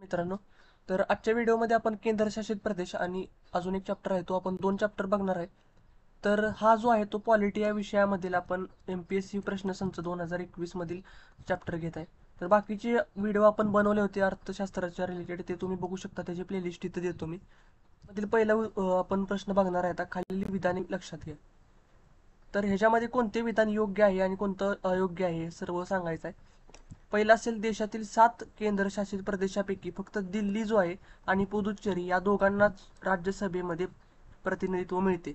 मित्रांनो, तर आजच्या व्हिडिओमध्ये आपण केंद्रशासित प्रदेश आणि अजून एक चॅप्टर आहे तो आपण 2 चॅप्टर बघणार आहे. तर हा जो आहे तो पॉलिटी या विषयामधील आपण MPSC प्रश्नसंच 2021 मधील चॅप्टर घेत आहे. तर बाकीचे व्हिडिओ आपण बनवले होते अर्थशास्त्राच्या रिलेटेड, ते तुम्ही बघू शकता, त्याची प्लेलिस्ट इथं देतो मी. मधील पहिला आपण प्रश्न बघणार आहे. आता खालील विधाने लक्षात घ्या. तर ह्याच्यामध्ये कोणते विधान योग्य आहे आणि कोणतं अयोग्य आहे हे सर्व सांगायचं आहे. पहिला असेल, देशातील 7 केंद्रशासित प्रदेशापैकी फक्त दिल्ली जो आहे आणि पुदुच्चेरी या दोघांनाच राज्यसभेमध्ये प्रतिनिधित्व मिळते.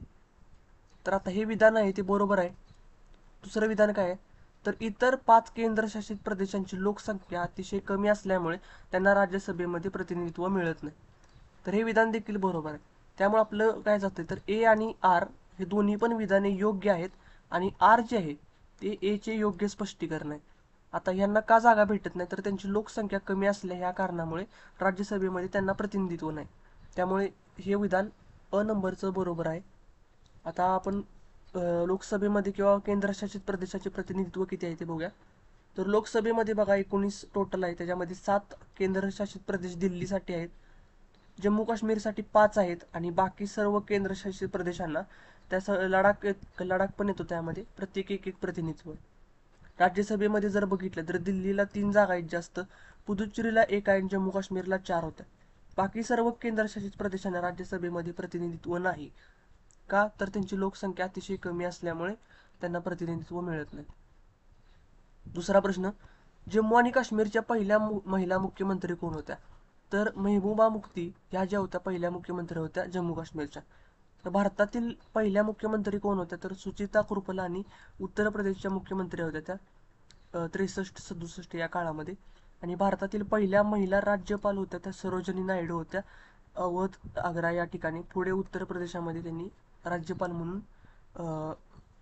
तर आता हे विधान आहे ते बरोबर आहे. दुसरं विधान काय आहे, तर इतर 5 केंद्रशासित प्रदेशांची लोकसंख्या अतिशय कमी असल्यामुळे त्यांना राज्यसभेमध्ये प्रतिनिधित्व मिळत नाही. तर हे विधान देखील बरोबर आहे. त्यामुळे आपलं काय जातं, तर ए आणि आर हे दोन्ही पण विधाने योग्य आहेत आणि आर जे आहे ते ए चे योग्य स्पष्टीकरण आहे. आता यांना का जागा भेटत नाही, तर त्यांची लोकसंख्या कमी असल्या ह्या कारणामुळे राज्यसभेमध्ये त्यांना प्रतिनिधित्व नाही. त्यामुळे हे विधान अ नंबरचं बरोबर आहे. आता आपण लोकसभेमध्ये किंवा केंद्रशासित प्रदेशाचे प्रतिनिधित्व किती आहे ते बघूया. तर लोकसभेमध्ये बघा 19 टोटल आहे, त्याच्यामध्ये 7 केंद्रशासित प्रदेश दिल्लीसाठी आहेत, जम्मू काश्मीरसाठी 5 आहेत आणि बाकी सर्व केंद्रशासित प्रदेशांना लडाख पण येतो, त्यामध्ये प्रत्येक एक प्रतिनिधित्व. राज्यसभेमध्ये जर बघितलं तर दिल्लीला 3 जागा आहेत जास्त, पुदुच्चेरीला 1 आहे, जम्मू काश्मीरला 4 होत्या. बाकी सर्व केंद्रशासित प्रदेशांना राज्यसभेमध्ये प्रतिनिधित्व नाही. का, तर त्यांची लोकसंख्या अतिशय कमी असल्यामुळे त्यांना प्रतिनिधित्व मिळत नाही. दुसरा प्रश्न, जम्मू आणि काश्मीरच्या पहिल्या महिला मुख्यमंत्री कोण होत्या? तर मेहबूबा मुफ्ती ह्या ज्या होत्या पहिल्या मुख्यमंत्री होत्या जम्मू काश्मीरच्या. तर भारतातील पहिल्या मुख्यमंत्री कोण होत्या, तर सुचिता कृपलानी उत्तर प्रदेशच्या मुख्यमंत्री होत्या त्या 63-67 या काळामध्ये. आणि भारतातील पहिल्या महिला राज्यपाल होत्या त्या सरोजिनी नायडू होत्या, अवध आग्रा या ठिकाणी. पुढे उत्तर प्रदेशामध्ये त्यांनी राज्यपाल म्हणून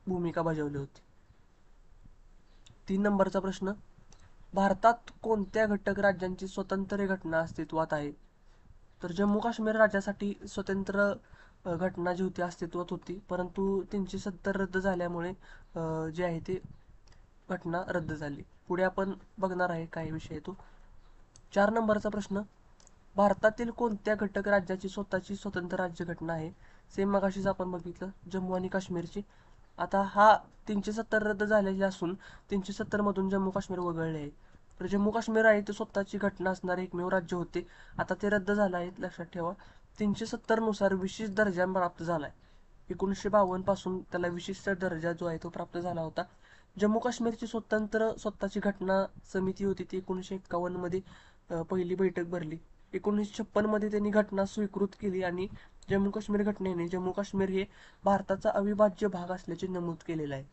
भूमिका बजावली होती. 3 नंबरचा प्रश्न, भारतात कोणत्या घटक राज्यांची स्वतंत्र घटना अस्तित्वात आहे? तर जम्मू काश्मीर राज्यासाठी स्वतंत्र घटना जी होती अस्तित्वात होती, परंतु 370 रद्द झाल्यामुळे जे आहे ते घटना रद्द झाली. पुढे आपण बघणार आहे काय विषय तो. 4 नंबरचा प्रश्न, भारतातील कोणत्या घटक राज्याची स्वतःची स्वतंत्र राज्यघटना आहे? सेम मगाशीच आपण बघितलं, जम्मू आणि काश्मीरची. आता हा 370 रद्द झालेले असून 370 मधून जम्मू काश्मीर वगळले आहे. तर जम्मू काश्मीर आहे ते स्वतःची घटना असणारे एकमेव राज्य होते. आता ते रद्द झालं आहे, लक्षात ठेवा. 370 नुसार विशेष दर्जा प्राप्त झालाय. 1952 पासून त्याला विशिष्ट दर्जा जो आहे तो प्राप्त झाला होता. जम्मू काश्मीरची स्वतःची घटना समिती होती ती 1951 मध्ये पहिली बैठक भरली. 1956 मध्ये त्यांनी घटना स्वीकृत केली आणि जम्मू काश्मीर घटनेने जम्मू काश्मीर हे भारताचा अविभाज्य भाग असल्याचे नमूद केलेलं आहे.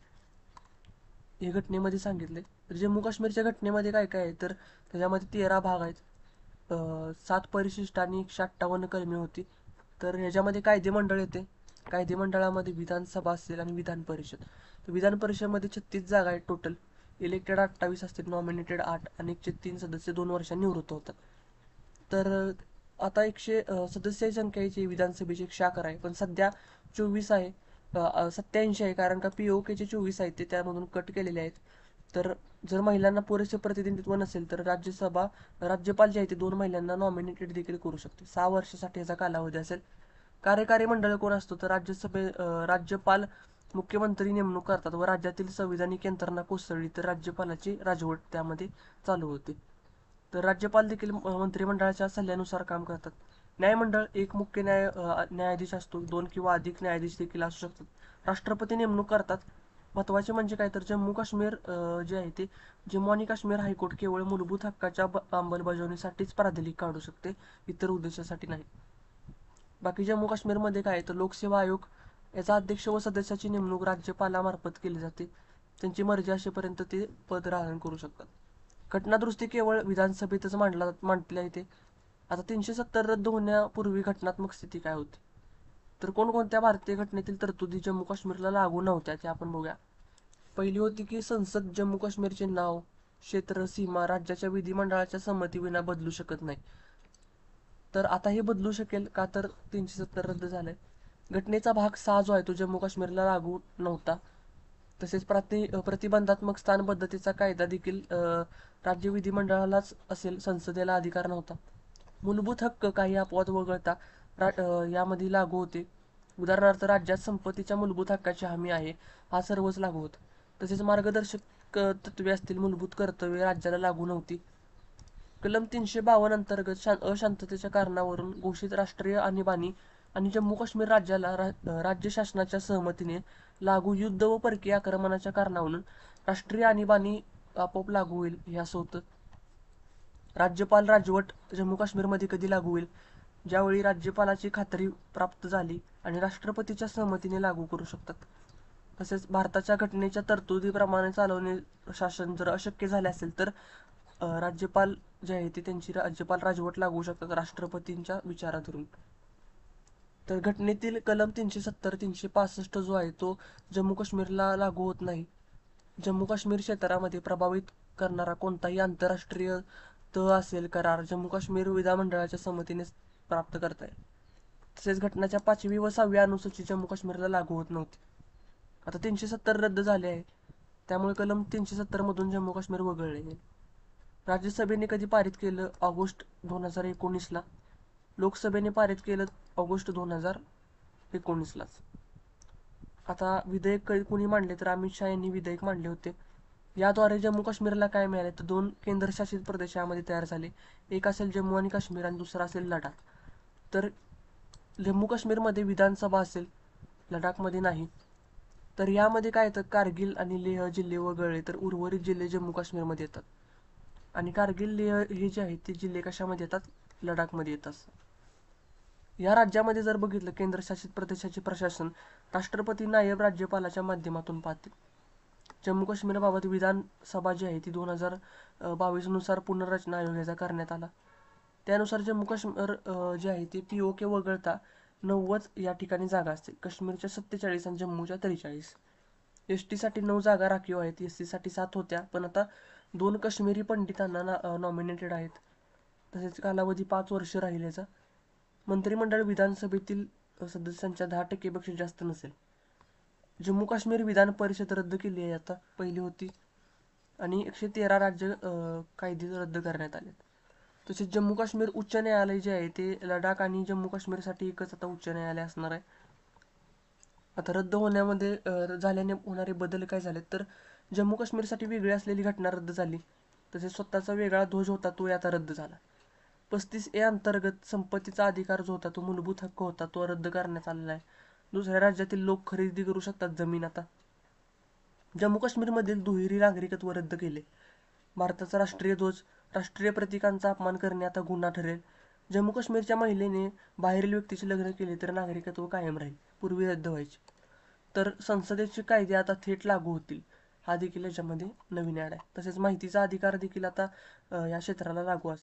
हे घटनेमध्ये सांगितले. तर जम्मू काश्मीरच्या घटनेमध्ये काय काय आहे, तर त्याच्यामध्ये 13 भाग आहेत, 7 परिशिष्ट आणि 158 कलमे होती. तर ह्याच्यामध्ये कायदेमंडळ येते. कायदेमंडळामध्ये विधानसभा असेल आणि विधान परिषद. तर विधान परिषदेमध्ये 36 जागा आहेत टोटल. इलेक्टेड 28 असतील, नॉमिनेटेड 8 आणि 103 सदस्य 2 वर्षांनी निवृत्त होतात. तर आता 100 सदस्य संख्येची विधानसभेची 111 आहे, पण सध्या 24 आहे, 87 आहे, कारण का POKचे 24 आहेत ते त्यामधून कट केलेले आहेत. तर जर महिलांना पुरेसे प्रतिनिधित्व नसेल तर राज्यपाल जे आहे ते 2 महिलांना नॉमिनेटेड देखील करू शकते. 6 वर्षासाठी याचा कालावधी असेल. कार्यकारी मंडळ कोण असतो, तर राज्यपाल मुख्यमंत्री नेमणूक करतात व राज्यातील संविधानिक यंत्रणा कोसळली तर राज्यपालाची राजवट त्यामध्ये चालू होते. तर राज्यपाल देखील मंत्रिमंडळाच्या सल्ल्यानुसार काम करतात. न्यायमंडळ एक मुख्य न्यायाधीश असतो, 2 किंवा अधिक न्यायाधीश देखील असू शकतात. राष्ट्रपती नेमणूक करतात. महत्वाचे म्हणजे काय, तर जम्मू काश्मीर जे आहे ते जम्मू आणि काश्मीर हायकोर्ट केवळ मूलभूत हक्काच्या अंमलबजावणीसाठीच प्राधिकार काढू शकते, इतर उद्देशासाठी नाही. बाकी जम्मू काश्मीरमध्ये काय, तर लोकसेवा आयोग याचा अध्यक्ष व सदस्याची नेमणूक राज्यपालामार्फत केली जाते. त्यांची मर्जी असेपर्यंत ते पद धारण करू शकतात. घटनादुरुस्ती केवळ विधानसभेतच मांडल्या येते. आता 370 रद्द होण्यापूर्वी घटनात्मक स्थिती काय होती, तर कोणकोणत्या भारतीय घटनेतील तरतुदी जम्मू काश्मीरला लागू नव्हत्या ते आपण बघूया. पहिली होती की संसद जम्मू काश्मीरचे नाव, क्षेत्र, सीमा राज्याच्या विधिमंडळाच्या संमतीविना बदलू शकत नाही. तर आता हे बदलू शकेल का, तर 370 रद्द झालंय. घटनेचा भाग 6 जो आहे तो जम्मू काश्मीरला लागू नव्हता. तसेच प्रतिबंधात्मक स्थान पद्धतीचा कायदा देखील राज्य विधिमंडळालाच असेल, संसदेला अधिकार नव्हता. मूलभूत हक्क काही अपवाद वगळता यामध्ये लागू होते. उदाहरणार्थ राज्यात संपत्तीच्या मूलभूत हक्काची हमी आहे, हा सर्वच लागू होत. तसेच मार्गदर्शक तत्त्वे असतील मूलभूत कर्तव्ये राज्याला लागू नव्हती. कलम 352 अंतर्गत अशांततेच्या कारणावरून घोषित राष्ट्रीय आणीबाणी आणि जम्मू काश्मीर राज्याला राज्य शासनाच्या सहमतीने लागू युद्ध व परकीय आक्रमणाच्या कारणावरून राष्ट्रीय आणीबाणी आपोआप लागू होईल हे असं होतं. राज्यपाल राजवट जम्मू काश्मीरमध्ये कधी लागू होईल? ज्यावेळी राज्यपालाची खात्री प्राप्त झाली आणि राष्ट्रपतीच्या सहमतीने लागू करू शकतात. तसेच भारताच्या घटनेच्या तरतुदीप्रमाणे चालवणे शासन जर अशक्य झाले असेल तर राज्यपाल जे आहे ते त्यांची राज्यपाल राजवट लागू शकतात राष्ट्रपतींच्या विचाराधरून. तर घटनेतील कलम 370, 365 जो आहे तो जम्मू काश्मीरला लागू होत नाही. जम्मू काश्मीर क्षेत्रामध्ये प्रभावित करणारा कोणताही आंतरराष्ट्रीय तह असेल करार जम्मू काश्मीर विधानमंडळाच्या संमतीने प्राप्त करता येईल. तसेच घटनाच्या 5वी व 6व्या अनुसूची जम्मू काश्मीरला लागू होत नव्हती. आता 370 रद्द झाले आहे, त्यामुळे कलम 370 मधून जम्मू काश्मीर वगळले. राज्यसभेने कधी पारित केलं? ऑगस्ट 2019ला. लोकसभेने पारित केलं ऑगस्ट 2019लाच. आता विधेयक कोणी मांडले तर अमित शहा यांनी विधेयक मांडले होते. याद्वारे जम्मू काश्मीरला काय मिळाले तर 2 केंद्रशासित प्रदेश यामध्ये तयार झाले. एक असेल जम्मू आणि काश्मीर आणि दुसरा असेल लडाख. तर जम्मू काश्मीरमध्ये विधानसभा असेल, लडाखमध्ये नाही. तर यामध्ये काय येतं, कारगिल आणि लेह जिल्हे वगळले तर उर्वरित जिल्हे जम्मू काश्मीरमध्ये येतात. आणि कारगिल लेह हे जे आहेत ते जिल्हे कशामध्ये येतात? लडाखमध्ये येतात. या राज्यामध्ये जर बघितलं केंद्रशासित प्रदेशाचे प्रशासन राष्ट्रपती नायब राज्यपालाच्या माध्यमातून पाहते. जम्मू काश्मीरबाबत विधानसभा जी आहे ती 2022 नुसार पुनर्रचना आयोग याचा करण्यात आला. त्यानुसार जम्मू काश्मीर जे आहे ते POK वगळता 90 या ठिकाणी जागा असतील. काश्मीरच्या 47 आणि जम्मूच्या 43. ST साठी 9 जागा राखीव आहेत. SC साठी 7 होत्या, पण आता 2 काश्मीरी पंडितांना नॉमिनेटेड आहेत. तसेच कालावधी 5 वर्ष राहील याचा. मंत्रिमंडळ विधानसभेतील सदस्यांच्या 10% पेक्षा जास्त नसेल. जम्मू काश्मीर विधान परिषद रद्द केली आहे आता, पहिली होती. आणि 113 राज्य कायदे रद्द करण्यात आले. तसेच जम्मू काश्मीर उच्च न्यायालय जे आहे ते लडाख आणि जम्मू काश्मीरसाठी एकच आता उच्च न्यायालय असणार आहे. आता रद्द होण्यामध्ये झाल्याने होणारे बदल काय झाले तर जम्मू काश्मीरसाठी वेगळी असलेली घटना रद्द झाली. तसेच स्वतःचा वेगळा ध्वज होता तो आता रद्द झाला. 35A अंतर्गत संपत्तीचा अधिकार जो होता तो मूलभूत हक्क होता तो रद्द करण्यात आलेला आहे. दुसऱ्या राज्यातील लोक खरेदी करू शकतात जमीन आता. जम्मू काश्मीरमधील दुहेरी नागरिकत्व रद्द केले. भारताचा राष्ट्रीय ध्वज, राष्ट्रीय प्रतीकांचा अपमान करणे आता गुन्हा ठरेल. जम्मू काश्मीरच्या महिलेने बाहेरील व्यक्तीचे लग्न केले तर नागरिकत्व कायम राहील, पूर्वी रद्द व्हायचे. तर संसदेचे कायदे आता थेट लागू होतील, हा देखील याच्यामध्ये नवीन ॲड आहे. तसेच माहितीचा अधिकार देखील आता या क्षेत्राला लागू असेल.